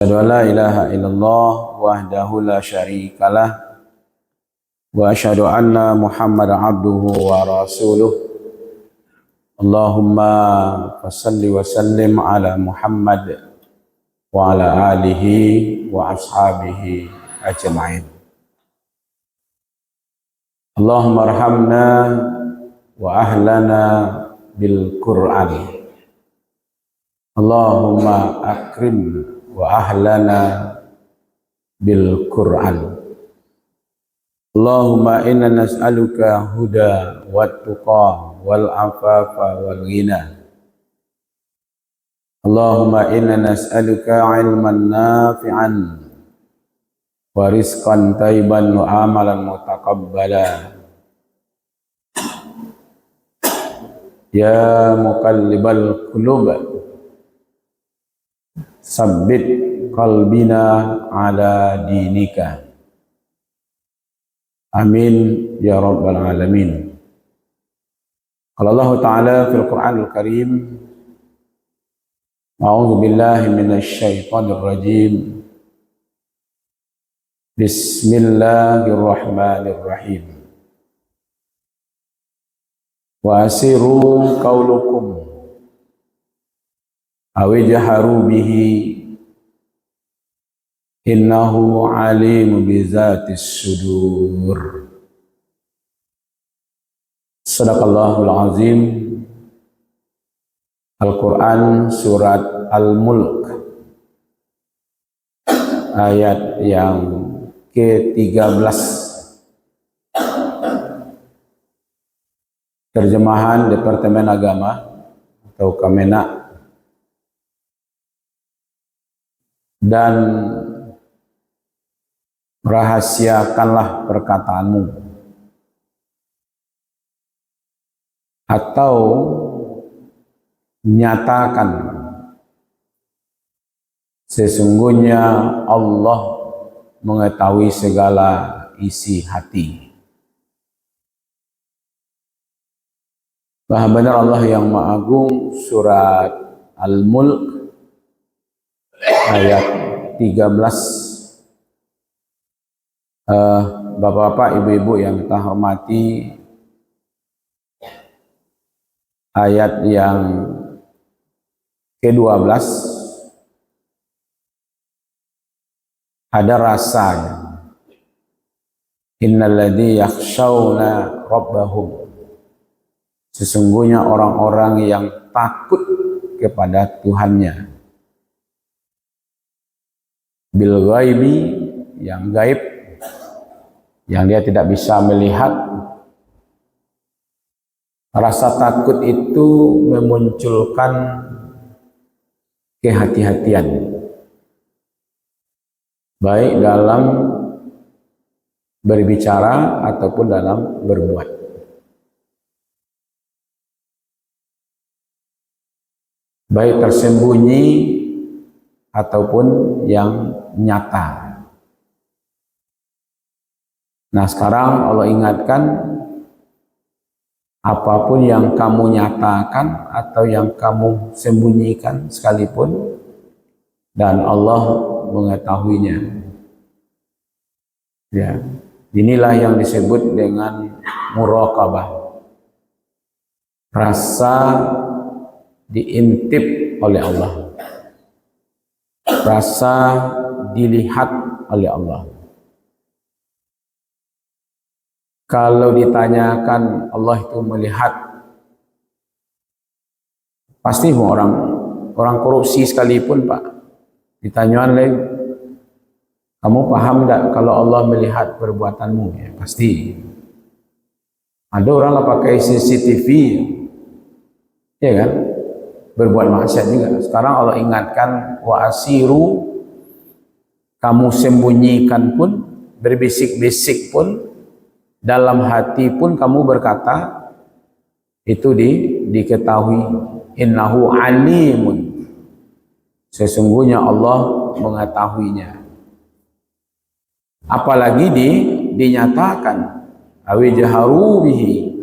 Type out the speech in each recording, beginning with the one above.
Asyhadu an la ilaha illallah wahdahu la syarikalah wa asyhadu anna Muhammadan abduhu wa rasuluh. Allahumma fassalli wa sallim ala Muhammad wa ala alihi wa ashabihi ajma'in. Allahumma arhamna wa ahlana bil Qur'an. Allahumma akrim wa ahlana bil Qur'an. Allahumma inna nas'aluka huda wat tuqa wal afafa wal ghina. Allahumma inna nas'aluka ilman nafi'an wa rizqan thayyiban wa amalan mutaqabbala. Ya muqallibal qulub, sabbit qalbina ala dinika. Amin ya rabbal alamin. Qala Allah Ta'ala fil Qur'anil Karim, a'udzu billahi minasy syaithanir rajim. Bismillahirrahmanirrahim. Wa asiru qaulukum awi jaharu bihi innahu alimu bizatis sudur. Sadaqallahul azim. Al-Quran surat Al-Mulk ayat yang ke-13. Terjemahan Departemen Agama atau Kemenak. Dan rahasiakanlah perkataanmu, atau nyatakan sesungguhnya Allah mengetahui segala isi hati. Maha benar Allah yang Maha Agung. Surat Al-Mulk ayat 13. Bapak-bapak, ibu-ibu yang kita hormati, ayat yang ke-12 ada rasanya. Innalladzi yakhshawna rabbahum, sesungguhnya orang-orang yang takut kepada Tuhannya, bil ghaibi, yang gaib, yang dia tidak bisa melihat. Rasa takut itu memunculkan kehati-hatian, baik dalam berbicara ataupun dalam berbuat. Baik tersembunyi ataupun yang nyata. Nah, sekarang Allah ingatkan, apapun yang kamu nyatakan atau yang kamu sembunyikan sekalipun, dan Allah mengetahuinya. Ya, inilah yang disebut dengan muraqabah. Rasa diintip oleh Allah, rasa dilihat oleh Allah. Kalau ditanyakan Allah itu melihat, pasti orang korupsi sekalipun, Pak, ditanyakan lagi, kamu paham enggak kalau Allah melihat perbuatanmu? Ya, pasti. Ada orang lah pakai CCTV, ya kan, berbuat maksiat juga. Sekarang Allah ingatkan, wa asiru, kamu sembunyikan pun, berbisik-bisik pun, dalam hati pun kamu berkata, itu diketahui. Innahu alimun, sesungguhnya Allah mengetahuinya. Apalagi dinyatakan, awi jaharu bihi.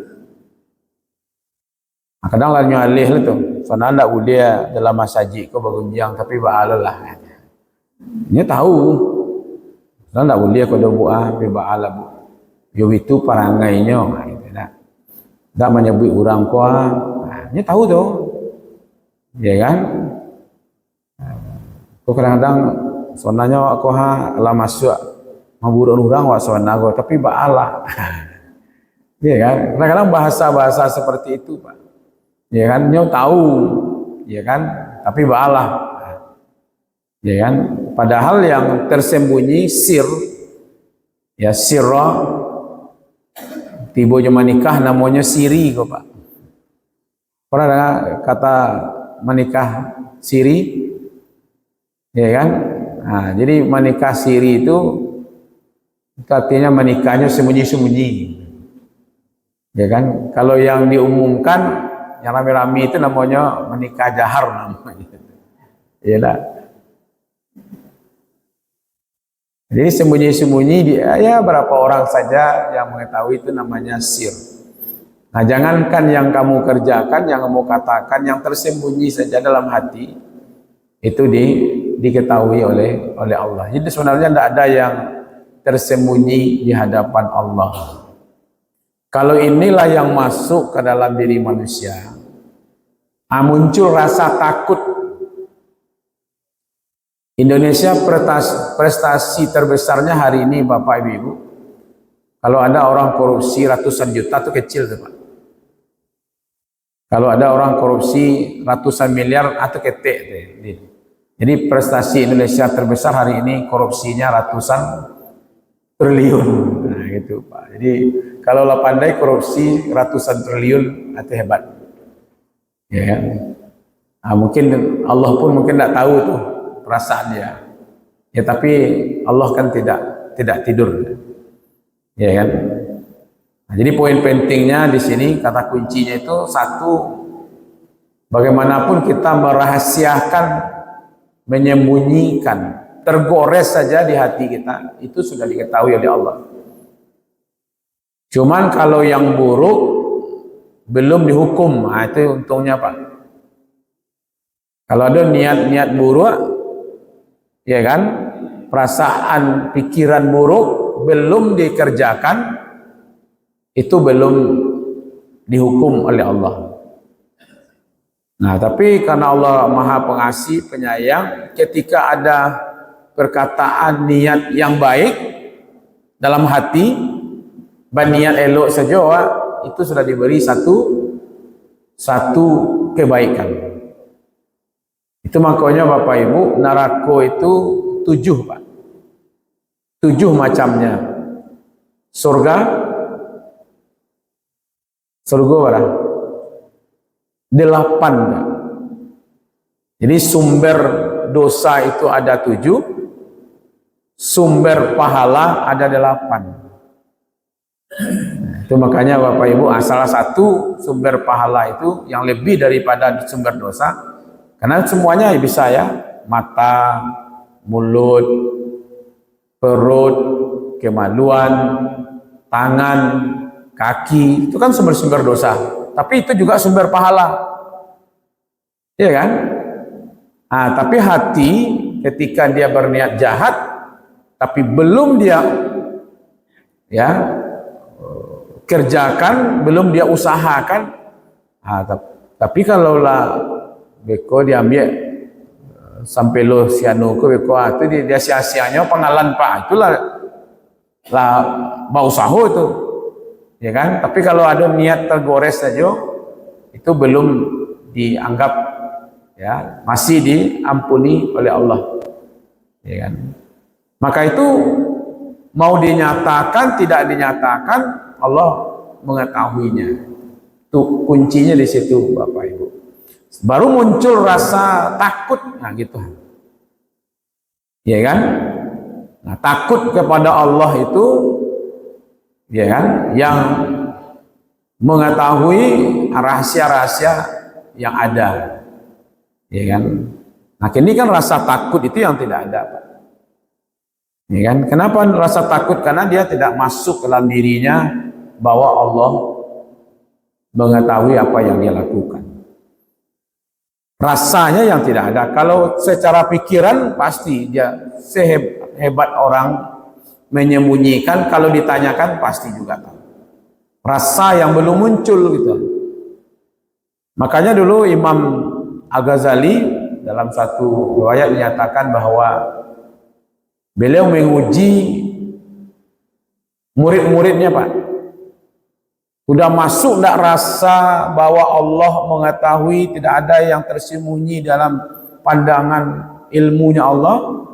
Kadang lalu alih lah tu, soalnya ndak ulia dalam masjid kau bergunjang tapi ba'alalah. Dia tahu. Kalau tak boleh kau dah buat beba'ala bu. Yo itu parangainya. Tak menyebut orang kuah. Dia tahu tu. Ya kan? Kau kadang-kadang sebenarnya aku lah masuk memburuk orang wak sebenarnya aku, tapi ba'ala. Ya kan? Kadang-kadang bahasa-bahasa seperti itu, Pak. Ya kan? Dia tahu. Ya kan? Tapi ba'ala. Ya kan? Padahal yang tersembunyi sir, ya sirra, tiba je menikah namanya siri kok Pak. Pernah dengar kata menikah siri? Ya kan? Nah, jadi menikah siri itu artinya menikahnya sembunyi-sembunyi. Ya kan? Kalau yang diumumkan yang rame-rame itu namanya menikah jahar namanya. Ya lah. Jadi sembunyi-sembunyi ya berapa orang saja yang mengetahui itu namanya sir. Nah, jangankan yang kamu kerjakan, yang kamu katakan, yang tersembunyi saja dalam hati itu diketahui oleh Allah. Jadi sebenarnya tidak ada yang tersembunyi di hadapan Allah. Kalau inilah yang masuk ke dalam diri manusia, muncul rasa takut. Indonesia prestasi terbesarnya hari ini Bapak Ibu, kalau ada orang korupsi ratusan juta itu kecil tuh Pak. Kalau ada orang korupsi ratusan miliar itu ketek. Jadi prestasi Indonesia terbesar hari ini korupsinya ratusan triliun. Nah gitu Pak. Jadi kalau lah pandai korupsi ratusan triliun itu hebat. Ya kan? Nah, mungkin Allah pun mungkin tidak tahu tuh perasaan dia. Ya tapi Allah kan tidak tidur. Ya kan? Nah, jadi poin pentingnya di sini kata kuncinya itu satu, bagaimanapun kita merahasiakan, menyembunyikan, tergores saja di hati kita, itu sudah diketahui oleh Allah. Cuman kalau yang buruk belum dihukum, nah itu untungnya Pak. Kalau ada niat-niat buruk, ya kan, perasaan, pikiran buruk belum dikerjakan, itu belum dihukum oleh Allah. Nah, tapi karena Allah Maha Pengasih, Penyayang, ketika ada perkataan niat yang baik dalam hati, niat elok saja, itu sudah diberi satu kebaikan. Itu makanya Bapak Ibu, neraka itu 7 Pak. 7 macamnya. Surga berapa? 8 Pak. Jadi sumber dosa itu ada 7, sumber pahala ada 8. Itu makanya Bapak Ibu, salah satu sumber pahala itu yang lebih daripada sumber dosa, karena semuanya bisa ya, mata, mulut, perut, kemaluan, tangan, kaki, itu kan sumber-sumber dosa. Tapi itu juga sumber pahala. Iya kan? Nah, tapi hati ketika dia berniat jahat, tapi belum dia kerjakan, belum dia usahakan, tapi kalau lah beko diambil sampai lo siano ke beko itu dia sia-sianya pengalan Pak, itulah lah mau usaha itu. Ya kan? Tapi kalau ada niat tergores saja, itu belum dianggap, ya, masih diampuni oleh Allah. Ya kan? Maka itu mau dinyatakan tidak dinyatakan, Allah mengetahuinya. Itu kuncinya di situ Bapak Ibu. Baru muncul rasa takut, nah gitu. Ya kan? Nah, takut kepada Allah itu, ya kan, yang mengetahui rahasia-rahasia yang ada, ya kan. Nah, ini kan rasa takut itu yang tidak ada, Pak. Ya kan? Kenapa rasa takut? Karena dia tidak masuk ke dalam dirinya bahwa Allah mengetahui apa yang dia lakukan. rasanya yang tidak ada. Kalau secara pikiran pasti dia sehebat orang menyembunyikan, kalau ditanyakan pasti juga tahu. Rasa yang belum muncul gitu. Makanya dulu Imam Al-Ghazali dalam satu riwayat menyatakan bahwa beliau menguji murid-muridnya, Pak. Sudah masuk tidak rasa bahwa Allah mengetahui, tidak ada yang tersembunyi dalam pandangan ilmunya Allah.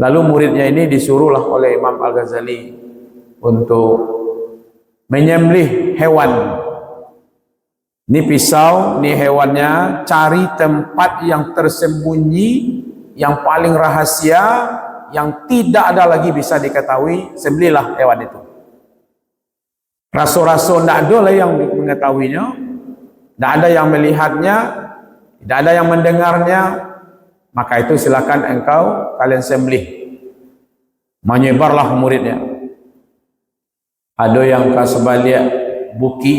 Lalu muridnya ini disuruhlah oleh Imam Al-Ghazali untuk menyembelih hewan. Ini pisau, ini hewannya, cari tempat yang tersembunyi, yang paling rahasia, yang tidak ada lagi bisa diketahui, sembelihlah hewan itu. Rasul-rasul tidak ada lah yang mengetahuinya, tidak ada yang melihatnya, tidak ada yang mendengarnya, maka itu silakan kalian sembelih. Menyebarlah muridnya. Ada yang ke sebalik buki,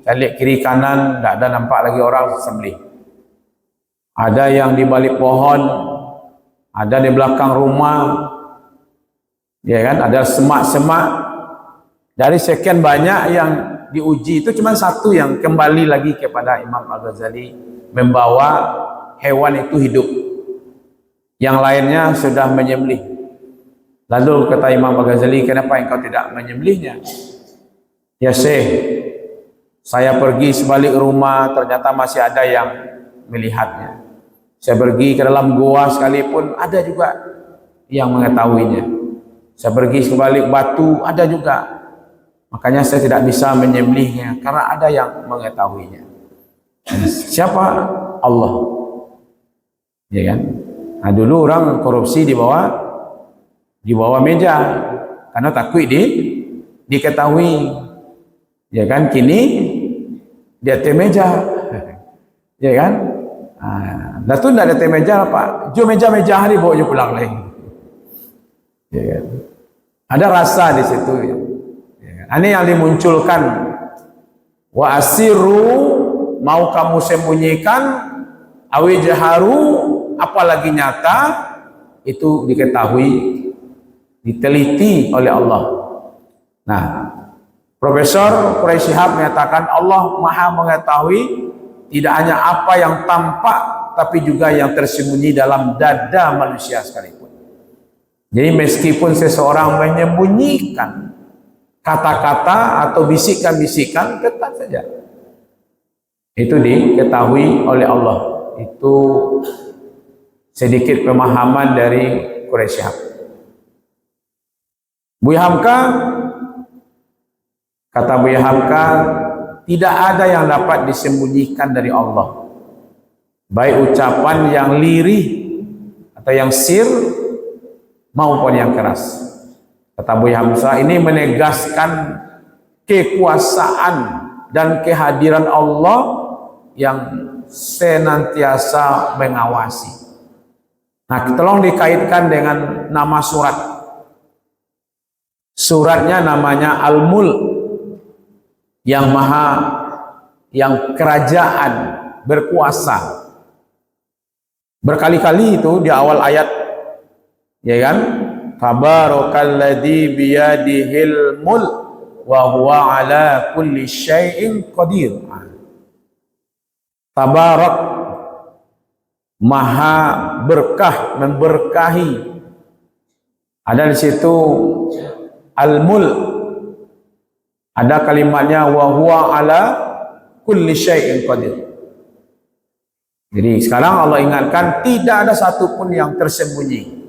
balik kiri kanan, tidak ada nampak lagi orang, sembelih. Ada yang di balik pohon, ada di belakang rumah, ya kan, ada semak-semak. Dari sekian banyak yang diuji itu cuma satu yang kembali lagi kepada Imam Al-Ghazali, membawa hewan itu hidup. Yang lainnya sudah menyembelih. Lalu kata Imam Al-Ghazali, kenapa engkau tidak menyembelihnya? Ya Syekh, saya pergi sebalik rumah, ternyata masih ada yang melihatnya. Saya pergi ke dalam gua sekalipun, ada juga yang mengetahuinya. Saya pergi sebalik batu, ada juga. Makanya saya tidak bisa menyembelihnya karena ada yang mengetahuinya. Siapa? Allah. Ya kan? Nah, dulu orang korupsi di bawah meja karena takut diketahui. Ya kan? Kini di atas meja. Ya kan? Nah tu tidak ada meja, Pak. Jo meja-meja hari bawa je pulang lagi. Ya kan? Ada rasa di situ. Ya. Ini yang dimunculkan, wa asiru, mau kamu sembunyikan, awi jaharu, apalagi nyata, itu diketahui, diteliti oleh Allah. Nah, Profesor Quraisy Shihab menyatakan Allah Maha mengetahui tidak hanya apa yang tampak, tapi juga yang tersembunyi dalam dada manusia sekalipun. Jadi meskipun seseorang menyembunyikan kata-kata atau bisikan-bisikan, tetap saja itu diketahui oleh Allah. Itu sedikit pemahaman dari Quraisy Shihab. Buya Hamka, kata Buya Hamka, tidak ada yang dapat disembunyikan dari Allah, baik ucapan yang lirih atau yang sir maupun yang keras. Kata Buya Hamzah, ini menegaskan kekuasaan dan kehadiran Allah yang senantiasa mengawasi. Nah, tolong dikaitkan dengan nama surat. Suratnya namanya Al-Mulk, yang maha, yang kerajaan, berkuasa. Berkali-kali itu di awal ayat, ya kan? Tabarakalladzi biyadihil mulk wa huwa ala kulli syai'in qadir. Tabarak, maha berkah, memberkahi. Ada di situ al-mulk, ada kalimatnya wa huwa ala kulli syai'in qadir. Jadi sekarang Allah ingatkan tidak ada satupun yang tersembunyi.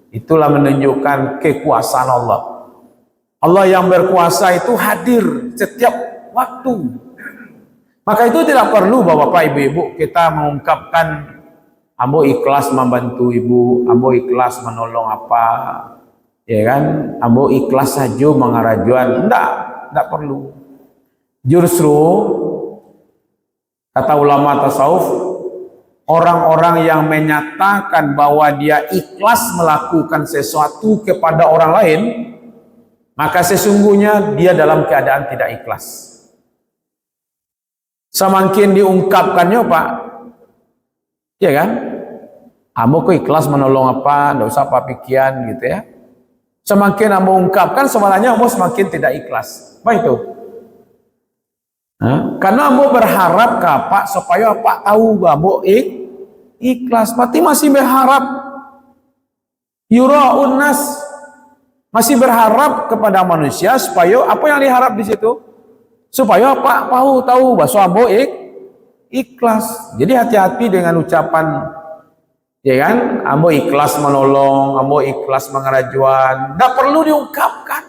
Itulah menunjukkan kekuasaan Allah. Allah yang berkuasa itu hadir setiap waktu. Maka itu tidak perlu Bapak Ibu kita mengungkapkan ambo ikhlas membantu ibu, ambo ikhlas menolong apa, ya kan? Ambo ikhlas saja mengarajuan. Tidak perlu. Justru kata ulama tasawuf, orang-orang yang menyatakan bahwa dia ikhlas melakukan sesuatu kepada orang lain, maka sesungguhnya dia dalam keadaan tidak ikhlas. Semakin diungkapkannya Pak, Ya kan? Ambo ku ikhlas menolong apa, ndak usah apa pikiran gitu ya. Semakin ambo ungkapkan sebenarnya ambo semakin tidak ikhlas. Apa itu? Karena ambo berharap ke apa supaya apa tahu ambo ikhlas. Mati masih berharap yura'un nas, masih berharap kepada manusia supaya apa yang diharap di situ? Supaya apa tahu bahwa ambo ikhlas. Jadi hati-hati dengan ucapan, ya kan? Ambo ikhlas menolong, ambo ikhlas mengerajuan, tidak perlu diungkapkan.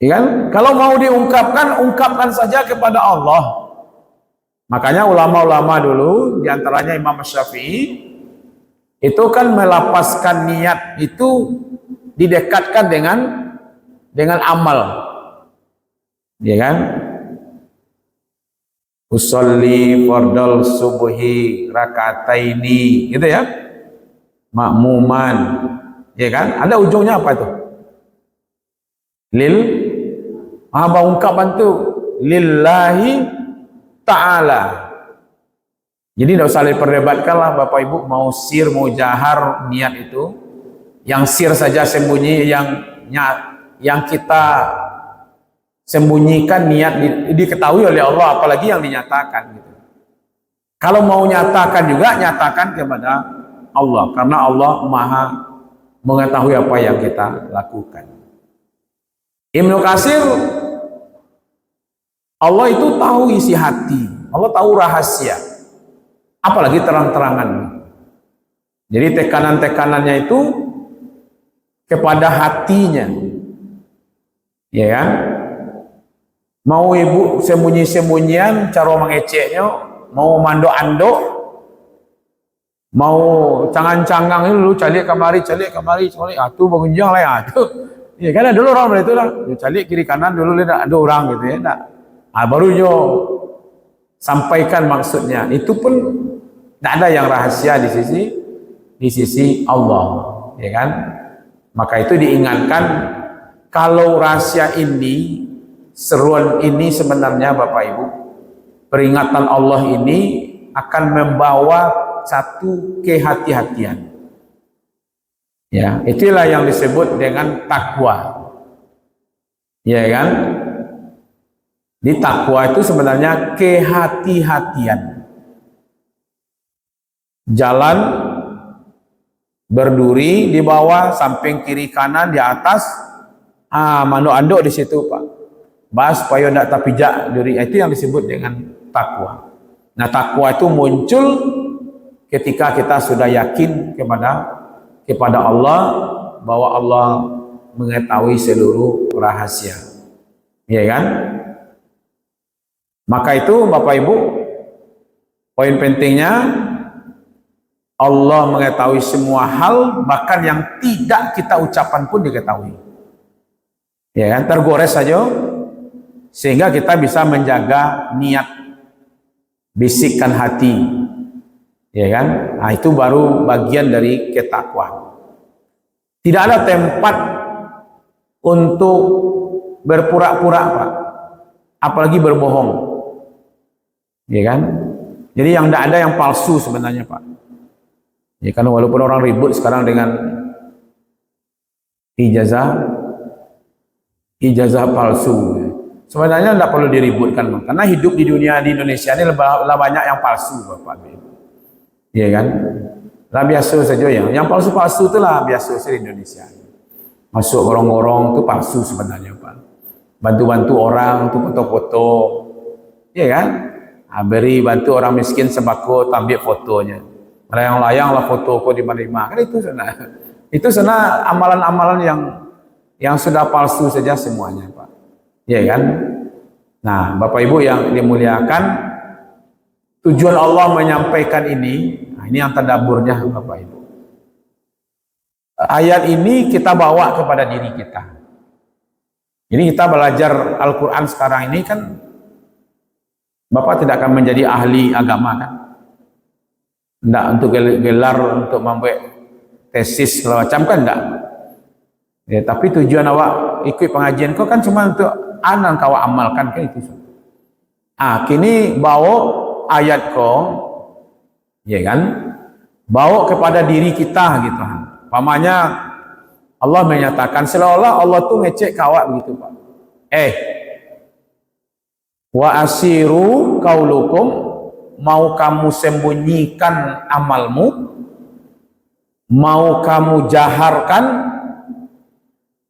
Ya kan? Kalau mau diungkapkan, ungkapkan saja kepada Allah. Makanya ulama-ulama dulu, diantaranya Imam Syafi'i, itu kan melapaskan niat itu didekatkan dengan amal. Ya kan? Usolli fardal subuhi rakataini, gitu ya, makmuman, ya kan? Ada ujungnya apa itu? Apa ungkapan itu? Lillahi ta'ala. Jadi tidak usah diperdebatkan lah Bapak Ibu, mau sir mau jahar niat itu. Yang sir saja sembunyi, yang kita sembunyikan niat diketahui oleh Allah, apalagi yang dinyatakan gitu. Kalau mau nyatakan juga nyatakan kepada Allah, karena Allah Maha mengetahui apa yang kita lakukan. Ibnu Katsir, Allah itu tahu isi hati, Allah tahu rahasia, apalagi terang-terangan. Jadi tekanan-tekanannya itu kepada hatinya, ya kan? Mau ibu sembunyi-sembunyian cara mengeceknya, mau mando-ando, mau cangang-cangang ini dulu calik kamari, tuh pengunjung lah tuh. Ya kan dulu orang itu lah, calik kiri kanan dulu lihat ada orang gitu ya, baru yo sampaikan maksudnya. Itu pun tidak ada yang rahasia di sisi Allah, ya kan? Maka itu diingatkan kalau rahasia ini, seruan ini sebenarnya Bapak Ibu, peringatan Allah ini akan membawa satu kehati-hatian. Ya, itulah yang disebut dengan takwa. Ya kan? Di takwa itu sebenarnya kehati-hatian. Jalan berduri di bawah, samping kiri kanan, di atas, mando-ando di situ Pak. Bahas supaya tidak terpijak duri, itu yang disebut dengan takwa. Nah, takwa itu muncul ketika kita sudah yakin kepada Allah, bahwa Allah mengetahui seluruh rahasia, ya kan? Maka itu Bapak Ibu, poin pentingnya, Allah mengetahui semua hal, bahkan yang tidak kita ucapkan pun diketahui, ya kan? Tergores saja, sehingga kita bisa menjaga niat, bisikkan hati, ya kan? Nah, itu baru bagian dari ketakwaan. Tidak ada tempat untuk berpura-pura Pak, apalagi berbohong, ya kan? Jadi yang tidak ada yang palsu sebenarnya Pak. Ya kan, walaupun orang ribut sekarang dengan ijazah palsu, sebenarnya tidak perlu diributkan Pak. Karena hidup di dunia di Indonesia ini lebih banyak yang palsu Bapak. Ya kan? Lah biasa saja yang palsu-palsu itulah biasa di Indonesia. Masuk gorong-gorong itu palsu sebenarnya Pak. Bantu-bantu orang itu foto-foto, ya kan? Beri bantu orang miskin sembako, ambil fotonya. Layang-layang lah foto kok di mana-mana. Kan itu sana amalan-amalan yang sudah palsu saja semuanya Pak. Ya kan? Nah, Bapak Ibu yang dimuliakan, tujuan Allah menyampaikan ini, ini yang tadaburnya Bapak Ibu. Ayat ini kita bawa kepada diri kita. Jadi kita belajar Al-Quran sekarang ini kan, Bapak tidak akan menjadi ahli agama kan? Tidak untuk gelar, untuk membuat tesis segala macam kan tidak. Ya, tapi tujuan awak ikut pengajian kau kan cuma untuk anak kau amalkan kan itu. Kini bawa ayat kau ya kan? Bawa kepada diri kita gitu. Pamannya Allah menyatakan seolah Allah tuh ngecek kawak begitu Pak. Wa asiru kaulukum, mau kamu sembunyikan amalmu, mau kamu jaharkan,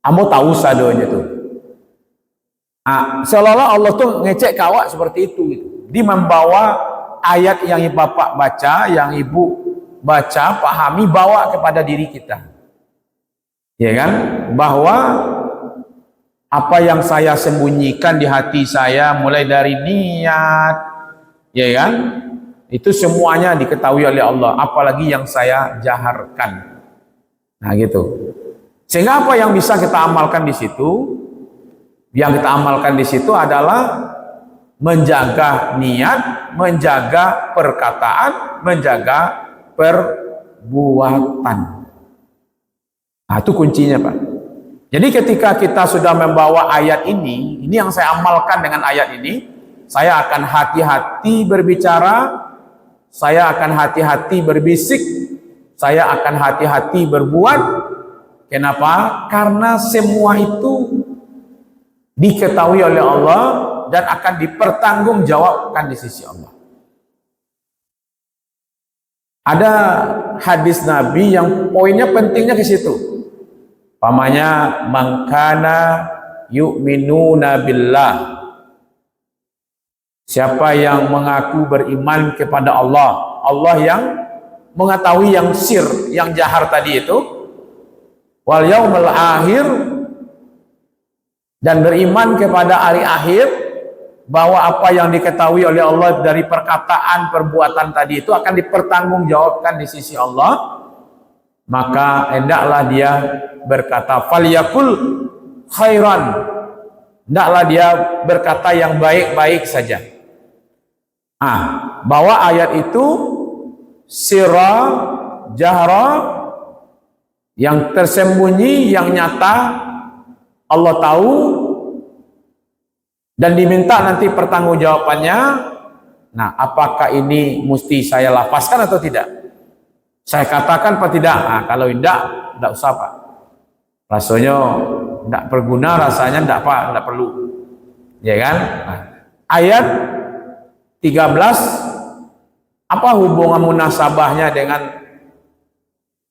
kamu tahu sadonya tuh. Seolah-olah Allah tuh ngecek kawak seperti itu gitu. Dia membawa ayat yang Bapak baca, yang Ibu baca, pahami, bawa kepada diri kita. Ya kan? Bahwa apa yang saya sembunyikan di hati saya, mulai dari niat, ya kan? Itu semuanya diketahui oleh Allah, apalagi yang saya jaharkan. Nah, gitu. Sehingga apa yang bisa kita amalkan di situ? Yang kita amalkan di situ adalah menjaga niat, menjaga perkataan, menjaga perbuatan. Nah, itu kuncinya, Pak. Jadi ketika kita sudah membawa ayat ini yang saya amalkan dengan ayat ini, saya akan hati-hati berbicara, saya akan hati-hati berbisik, saya akan hati-hati berbuat. Kenapa? Karena semua itu diketahui oleh Allah dan akan dipertanggungjawabkan di sisi Allah. Ada hadis Nabi yang poinnya pentingnya ke situ. Pamanya mangkana yu'minuna billah. Siapa yang mengaku beriman kepada Allah, Allah yang mengetahui yang sir, yang jahar tadi itu, wal yaumil akhir, dan beriman kepada hari akhir, bahwa apa yang diketahui oleh Allah dari perkataan, perbuatan tadi itu akan dipertanggungjawabkan di sisi Allah, maka hendaklah dia berkata falyakul khairan, hendaklah dia berkata yang baik-baik saja. Bahwa ayat itu sirra jahra, yang tersembunyi, yang nyata Allah tahu, dan diminta nanti pertanggungjawabannya. Nah, apakah ini mesti saya lafazkan atau tidak? Saya katakan apa tidak? Kalau tidak usah Pak. Rasanya tidak berguna, rasanya tidak perlu. Ya kan? Nah, ayat 13, apa hubungan munasabahnya dengan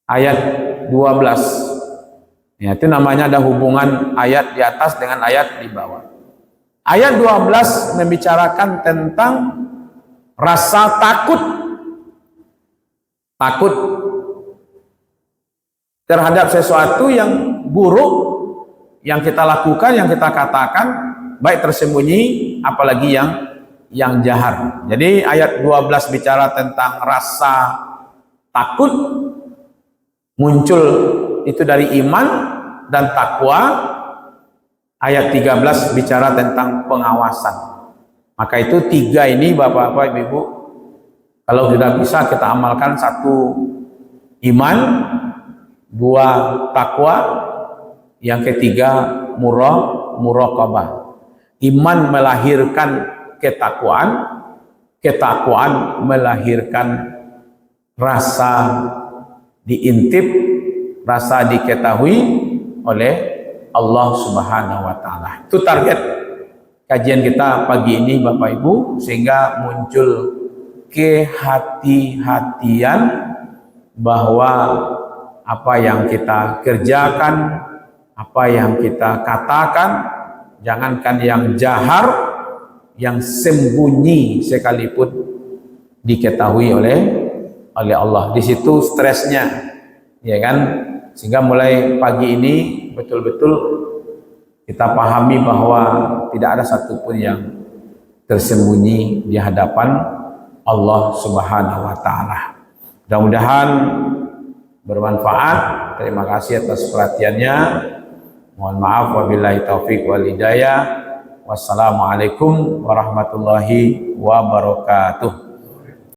ayat 12? Ya, itu namanya ada hubungan ayat di atas dengan ayat di bawah. Ayat 12 membicarakan tentang rasa takut. Takut terhadap sesuatu yang buruk yang kita lakukan, yang kita katakan, baik tersembunyi apalagi yang jahar. Jadi ayat 12 bicara tentang rasa takut, muncul itu dari iman dan takwa. Ayat 13 bicara tentang pengawasan. Maka itu tiga ini Bapak-bapak, Ibu, kalau sudah bisa kita amalkan: satu iman, dua takwa, yang ketiga muraqabah. Iman melahirkan ketakwaan, ketakwaan melahirkan rasa diintip, rasa diketahui oleh Allah Subhanahu wa Ta'ala. Itu target kajian kita pagi ini Bapak Ibu, sehingga muncul kehati-hatian bahwa apa yang kita kerjakan, apa yang kita katakan, jangankan yang jahar, yang sembunyi sekalipun diketahui oleh Allah. Di situ stresnya, ya kan? Sehingga mulai pagi ini betul-betul kita pahami bahwa tidak ada satupun yang tersembunyi di hadapan Allah Subhanahu wa Ta'ala. Mudah-mudahan bermanfaat. Terima kasih atas perhatiannya. Mohon maaf, wabillahi taufik wal hidayah. Wassalamualaikum warahmatullahi wabarakatuh.